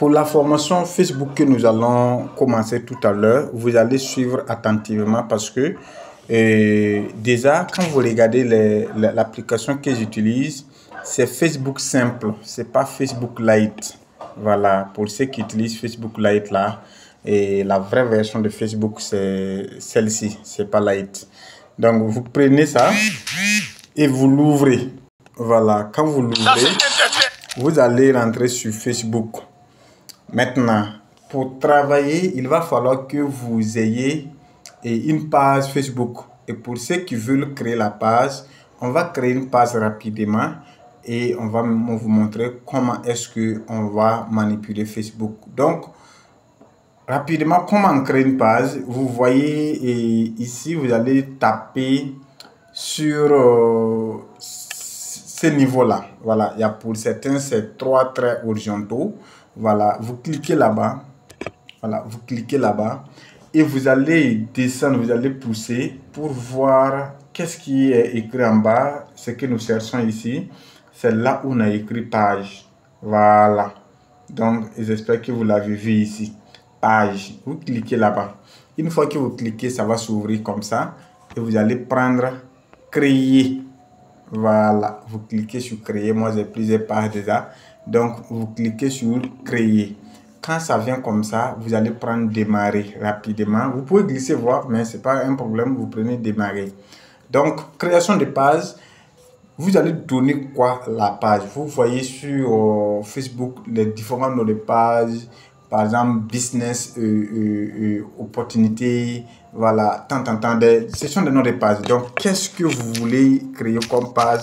Pour la formation Facebook que nous allons commencer tout à l'heure, vous allez suivre attentivement parce que déjà, quand vous regardez l'application que j'utilise, c'est Facebook simple, c'est pas Facebook Lite. Voilà, pour ceux qui utilisent Facebook Lite là, et la vraie version de Facebook, c'est celle-ci, c'est pas Lite. Donc, vous prenez ça et vous l'ouvrez. Voilà, quand vous l'ouvrez, vous allez rentrer sur Facebook. Maintenant, pour travailler, il va falloir que vous ayez une page Facebook. Et pour ceux qui veulent créer la page, on va créer une page rapidement et on va vous montrer comment est-ce qu'on va manipuler Facebook. Donc, rapidement, comment créer une page? Vous voyez ici, vous allez taper sur ce niveau-là. Voilà, il y a pour certains, c'est 3 traits horizontaux. Voilà, vous cliquez là-bas. Voilà, vous cliquez là-bas et vous allez descendre, vous allez pousser pour voir qu'est-ce qui est écrit en bas. Ce que nous cherchons ici, c'est là où on a écrit page. Voilà. Donc, j'espère que vous l'avez vu ici. Page. Vous cliquez là-bas. Une fois que vous cliquez, ça va s'ouvrir comme ça et vous allez prendre créer. Voilà, vous cliquez sur créer. Moi, j'ai plusieurs pages déjà. Donc, vous cliquez sur créer. Quand ça vient comme ça, vous allez prendre démarrer rapidement. Vous pouvez glisser voir, mais ce n'est pas un problème. Vous prenez démarrer. Donc, création de page. Vous allez donner quoi la page? Vous voyez sur Facebook les différents noms de pages. Par exemple, business, opportunité, voilà, tant. Ce sont des noms de pages. Donc, qu'est-ce que vous voulez créer comme page?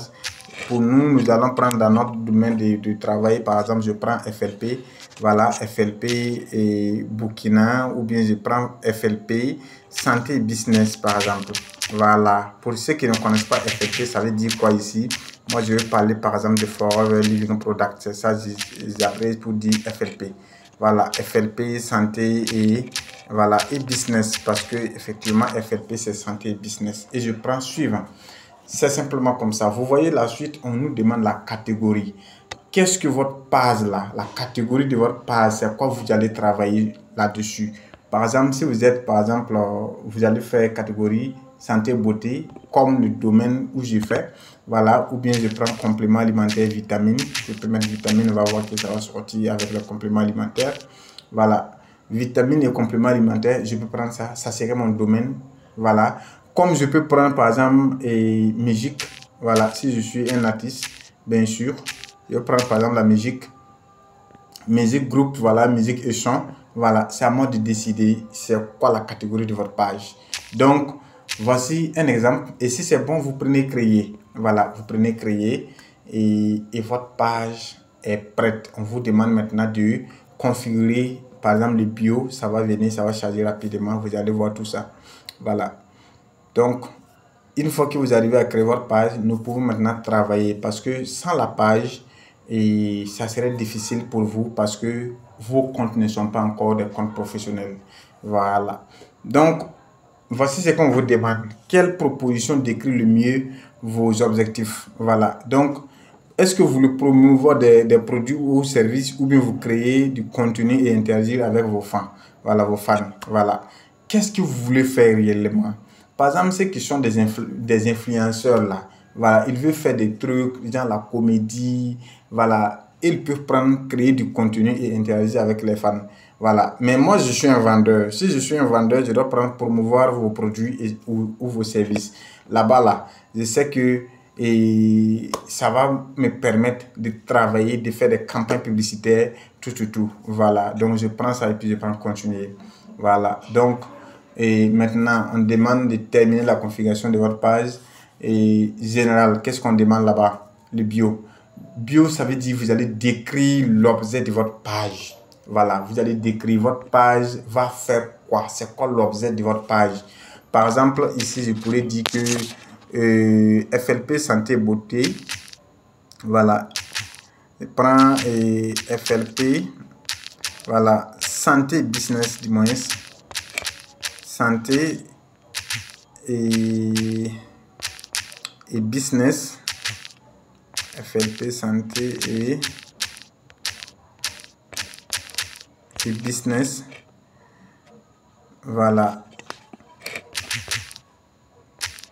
Pour nous, nous allons prendre dans notre domaine de travail, par exemple, je prends FLP, voilà, FLP et Burkina, ou bien je prends FLP, santé et business, par exemple. Voilà, pour ceux qui ne connaissent pas FLP, ça veut dire quoi ici? Moi, je vais parler, par exemple, de Forever Living Product, c'est ça, j'appelle pour dire FLP. Voilà, FLP, santé et voilà, et business, parce que effectivement FLP c'est santé et business. Et je prends suivant. C'est simplement comme ça. Vous voyez la suite, on nous demande la catégorie. Qu'est-ce que votre page là, la catégorie de votre page, c'est quoi vous allez travailler là-dessus. Par exemple, si vous êtes, par exemple, vous allez faire catégorie santé beauté, comme le domaine où je fais. Voilà, ou bien je prends complément alimentaire, vitamine. Je peux mettre vitamine, on va voir que ça va sortir avec le complément alimentaire. Voilà, vitamine et complément alimentaire, je peux prendre ça. Ça serait mon domaine. Voilà, comme je peux prendre par exemple musique. Voilà, si je suis un artiste, bien sûr, je prends par exemple la musique groupe, voilà, musique et chant. Voilà, c'est à moi de décider c'est quoi la catégorie de votre page. Donc, voici un exemple. Et si c'est bon, vous prenez créer. Voilà, vous prenez créer et votre page est prête. On vous demande maintenant de configurer, par exemple, le bio. Ça va venir, ça va charger rapidement. Vous allez voir tout ça. Voilà. Donc, une fois que vous arrivez à créer votre page, nous pouvons maintenant travailler parce que sans la page, ça serait difficile pour vous parce que vos comptes ne sont pas encore des comptes professionnels. Voilà. Donc, voici ce qu'on vous demande. Quelle proposition décrit le mieux vos objectifs? Voilà. Donc, est-ce que vous voulez promouvoir des produits ou services ou bien vous créez du contenu et interagir avec vos fans? Voilà, vos fans. Voilà. Qu'est-ce que vous voulez faire réellement? Par exemple, ceux qui sont des influenceurs là, voilà, ils veulent faire des trucs, genre la comédie, voilà, ils peuvent créer du contenu et interagir avec les fans. Voilà, mais moi je suis un vendeur. Si je suis un vendeur, je dois promouvoir vos produits ou vos services. Là-bas, là, je sais que ça va me permettre de travailler, de faire des campagnes publicitaires, tout. Voilà, donc je prends ça et puis je prends continuer. Voilà, donc, et maintenant, on demande de terminer la configuration de votre page. Et général, qu'est-ce qu'on demande là-bas? Le bio. Bio, ça veut dire que vous allez décrire l'objet de votre page. Voilà, vous allez décrire votre page va faire quoi? C'est quoi l'objet de votre page? Par exemple, ici, je pourrais dire que FLP Santé Beauté. Voilà. Je prends FLP. Voilà. Santé Business, du moins. Santé et business. FLP santé et business, voilà,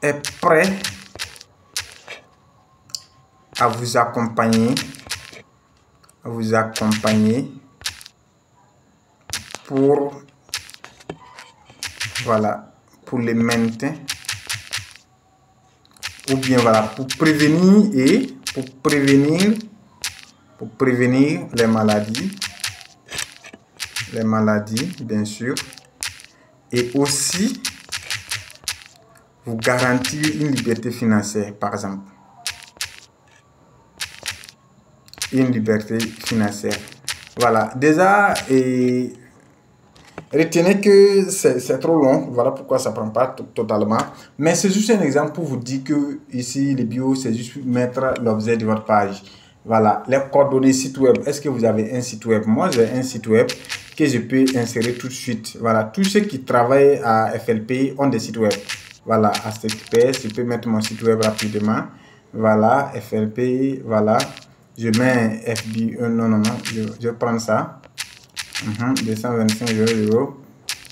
est prêt à vous accompagner, pour, voilà, pour les maintien, ou bien voilà, pour prévenir les maladies, bien sûr, et aussi vous garantir une liberté financière, par exemple. Une liberté financière. Voilà, déjà, et retenez que c'est trop long, voilà pourquoi ça prend pas totalement, mais c'est juste un exemple pour vous dire que ici, les bio, c'est juste mettre l'objet de votre page. Voilà, les coordonnées site web. Est-ce que vous avez un site web? Moi, j'ai un site web que je peux insérer tout de suite. Voilà, tous ceux qui travaillent à FLP ont des sites web. Voilà, à HTTPS, je peux mettre mon site web rapidement. Voilà, FLP, voilà. Je mets FB, non, je prends ça. 225 €,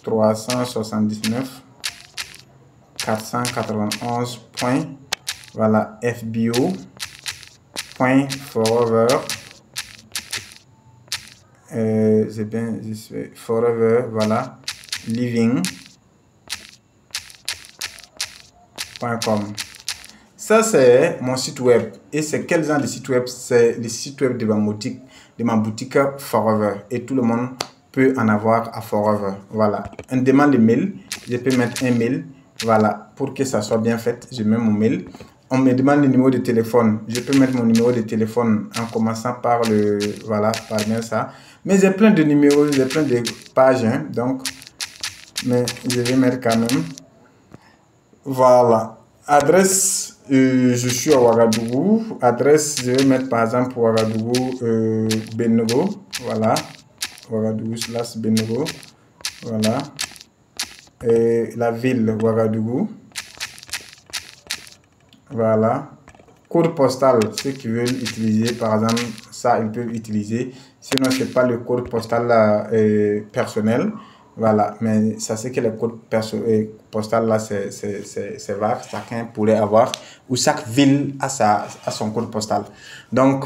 379, 491 points. Voilà, FBO. Forever, c'est bien, forever, voilà, living.com. Ça, c'est mon site web. Et c'est quel genre de site web? C'est le site web de ma boutique Forever. Et tout le monde peut en avoir à Forever. Voilà. On demande le mail. Je peux mettre un mail. Voilà. Pour que ça soit bien fait, je mets mon mail. On me demande le numéro de téléphone. Je peux mettre mon numéro de téléphone en commençant par le... Voilà, par bien ça. Mais j'ai plein de numéros, j'ai plein de pages. Hein, donc, mais je vais mettre quand même. Voilà. Adresse, je suis à Ouagadougou. Adresse, je vais mettre par exemple Ouagadougou, Benoro. Voilà. Ouagadougou / Benoro. Voilà. Et la ville Ouagadougou. Voilà. Code postal, ceux qui veulent utiliser, par exemple, ça, ils peuvent utiliser. Sinon, ce n'est pas le code postal personnel. Voilà. Mais ça, c'est que le code postal, là, c'est vague. Chacun pourrait avoir, ou chaque ville a son code postal. Donc,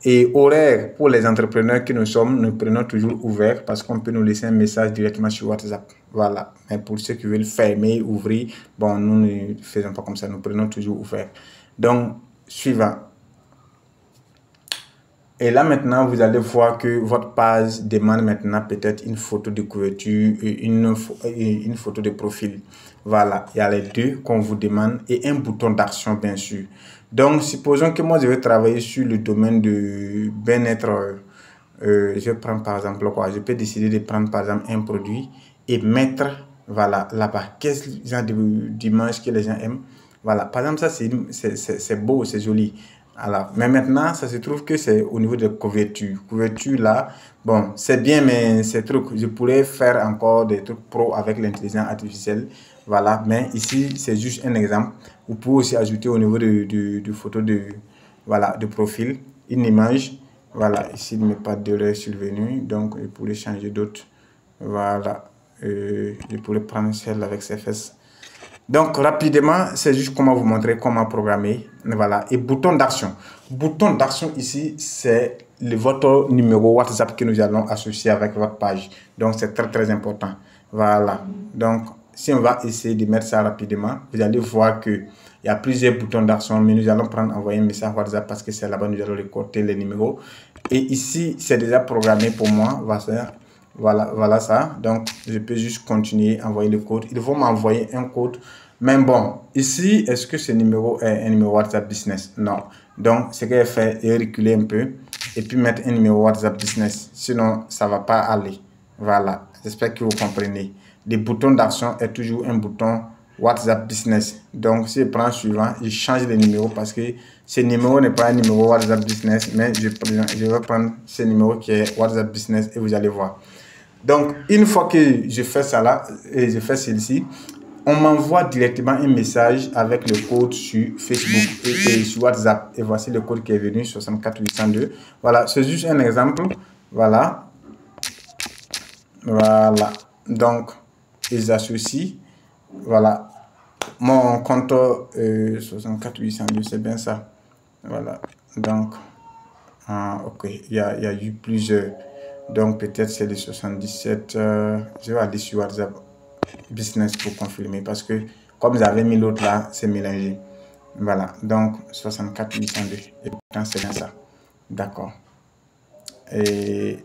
et horaire pour les entrepreneurs que nous sommes, nous prenons toujours ouvert parce qu'on peut nous laisser un message directement sur WhatsApp. Voilà. Mais pour ceux qui veulent fermer, ouvrir, bon, nous ne faisons pas comme ça, nous prenons toujours ouvert. Donc, suivant. Et là maintenant, vous allez voir que votre page demande maintenant peut-être une photo de couverture et une photo de profil. Voilà, il y a les deux qu'on vous demande et un bouton d'action bien sûr. Donc, supposons que moi je vais travailler sur le domaine de bien-être. Je prends par exemple quoi, je peux décider de prendre par exemple un produit et mettre voilà là-bas. Qu'est-ce genre d'image que les gens aiment? Voilà, par exemple, ça c'est beau, c'est joli. Alors, mais maintenant, ça se trouve que c'est au niveau de couverture. Couverture là, bon, c'est bien, mais ces trucs, je pourrais faire encore des trucs pro avec l'intelligence artificielle. Voilà, mais ici, c'est juste un exemple. Vous pouvez aussi ajouter au niveau de photo voilà, de profil, une image. Voilà, ici, il ne met pas d'erreur survenue, donc je pourrais changer d'autres. Voilà, je pourrais prendre celle avec ses fesses. Donc, rapidement, c'est juste comment vous montrer comment programmer. Voilà. Et bouton d'action. Bouton d'action ici, c'est votre numéro WhatsApp que nous allons associer avec votre page. Donc, c'est très, très important. Voilà. Donc, si on va essayer de mettre ça rapidement, vous allez voir qu'il y a plusieurs boutons d'action, mais nous allons envoyer un message WhatsApp parce que c'est là-bas nous allons récolter les numéros. Et ici, c'est déjà programmé pour moi. Voilà ça. Donc, je peux juste continuer à envoyer le code. Ils vont m'envoyer un code. Mais bon, ici, est-ce que ce numéro est un numéro WhatsApp Business? Non. Donc, ce que j'ai fait, c'est reculer un peu et puis mettre un numéro WhatsApp Business. Sinon, ça ne va pas aller. Voilà. J'espère que vous comprenez. Le bouton d'action est toujours un bouton WhatsApp Business. Donc, si je prends le suivant, je change de numéro parce que ce numéro n'est pas un numéro WhatsApp Business, mais je vais prendre ce numéro qui est WhatsApp Business et vous allez voir. Donc, une fois que je fais ça là, et je fais celle-ci, on m'envoie directement un message avec le code sur Facebook et sur WhatsApp. Et voici le code qui est venu, 64802. Voilà, c'est juste un exemple. Voilà. Voilà. Donc, ils associent. Voilà. Mon compte 64 802, c'est bien ça. Voilà. Donc, ok, il y a eu plusieurs. Donc, peut-être c'est le 77. Je vais aller sur WhatsApp Business pour confirmer parce que comme vous avez mis l'autre là, c'est mélangé. Voilà. Donc, 64 802. Et pourtant, c'est bien ça. D'accord. Et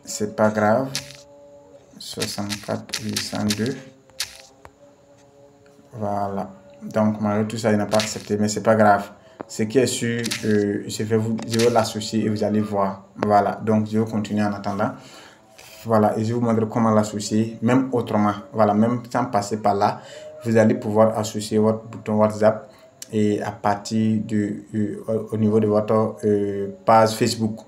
c'est pas grave. 64 802. Voilà. Donc, malgré tout ça, il n'a pas accepté, mais c'est pas grave. Ce qui est sûr, je vais l'associer et vous allez voir. Voilà. Donc, je vais continuer en attendant. Voilà. Et je vais vous montrer comment l'associer, même autrement. Voilà. Même sans passer par là, vous allez pouvoir associer votre bouton WhatsApp et à partir au niveau de votre page Facebook.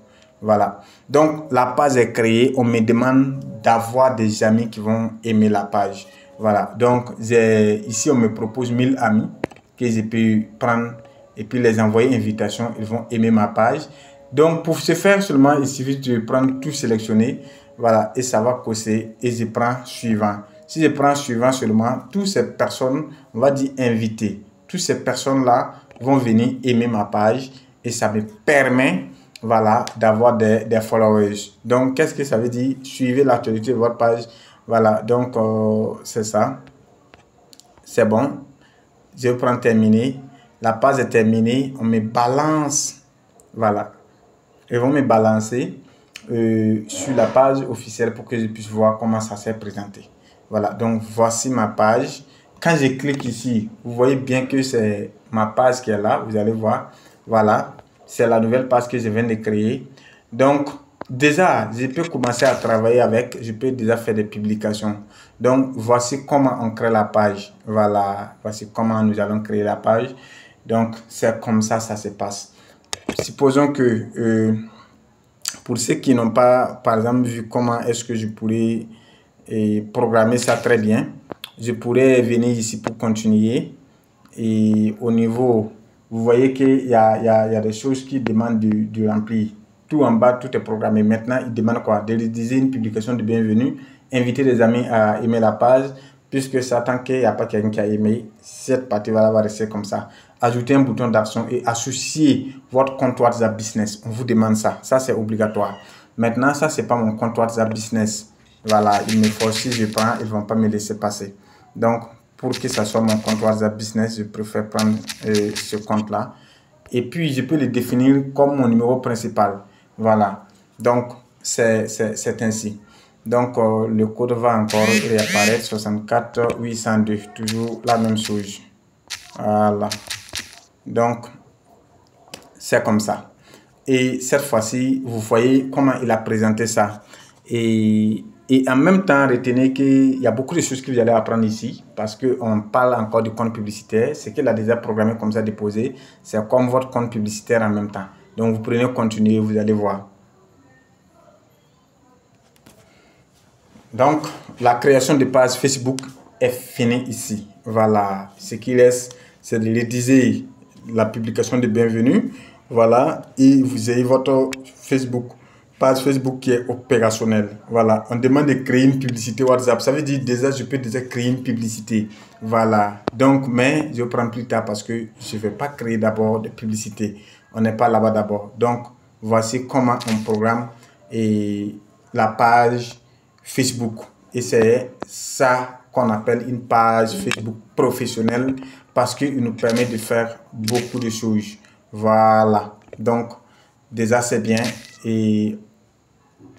Voilà. Donc, la page est créée. On me demande d'avoir des amis qui vont aimer la page. Voilà. Donc, ici, on me propose 1000 amis que je peux prendre et puis les envoyer invitation. Ils vont aimer ma page. Donc, pour ce faire seulement, il suffit de prendre tout sélectionner. Voilà. Et ça va cocher. Et je prends suivant. Si je prends suivant seulement, toutes ces personnes, on va dire invitées. Toutes ces personnes-là vont venir aimer ma page. Et ça me permet, voilà, d'avoir des followers. Donc, qu'est-ce que ça veut dire? Suivez l'actualité de votre page. Voilà, donc c'est ça. C'est bon. Je prends terminer. La page est terminée. On me balance. Voilà. Ils vont me balancer sur la page officielle pour que je puisse voir comment ça s'est présenté. Voilà, donc voici ma page. Quand je clique ici, vous voyez bien que c'est ma page qui est là. Vous allez voir. Voilà, c'est la nouvelle page que je viens de créer. Donc, déjà, je peux commencer à travailler avec. Je peux déjà faire des publications. Donc, voici comment on crée la page. Voilà, voici comment nous allons créer la page. Donc, c'est comme ça se passe. Supposons que pour ceux qui n'ont pas, par exemple, vu comment est-ce que je pourrais programmer ça très bien, je pourrais venir ici pour continuer. Et au niveau, vous voyez qu'il y a des choses qui demandent de remplir. Tout en bas, tout est programmé. Maintenant, il demande quoi? De rédiger une publication de bienvenue, inviter les amis à aimer la page, puisque ça, tant qu'il n'y a pas quelqu'un qui a aimé, cette partie va rester comme ça. Ajouter un bouton d'action et associer votre compte WhatsApp Business. On vous demande ça. Ça, c'est obligatoire. Maintenant, ça, c'est pas mon compte WhatsApp Business. Voilà, il me force, si je prends, ils ne vont pas me laisser passer. Donc, pour que ça soit mon compte WhatsApp Business, je préfère prendre ce compte-là. Et puis, je peux le définir comme mon numéro principal. Voilà. Donc, c'est ainsi. Donc, le code va encore réapparaître, 64 802. Toujours la même chose. Voilà. Donc, c'est comme ça. Et cette fois-ci, vous voyez comment il a présenté ça. Et en même temps, retenez qu'il y a beaucoup de choses que vous allez apprendre ici parce qu'on parle encore du compte publicitaire. Ce qu'il a déjà programmé comme ça, déposé, c'est comme votre compte publicitaire en même temps. Donc, vous prenez continuer, vous allez voir. Donc, la création de page Facebook est finie ici. Voilà. Ce qui reste, c'est de rédiger la publication de bienvenue. Voilà. Et vous avez votre Facebook. Page Facebook qui est opérationnelle. Voilà. On demande de créer une publicité WhatsApp. Ça veut dire déjà, je peux déjà créer une publicité. Voilà. Donc, mais je prends plus tard parce que je ne vais pas créer d'abord de publicité. On n'est pas là-bas d'abord. Donc, voici comment on programme et la page Facebook. Et c'est ça qu'on appelle une page Facebook professionnelle parce qu'il nous permet de faire beaucoup de choses. Voilà. Donc, déjà, c'est bien. Et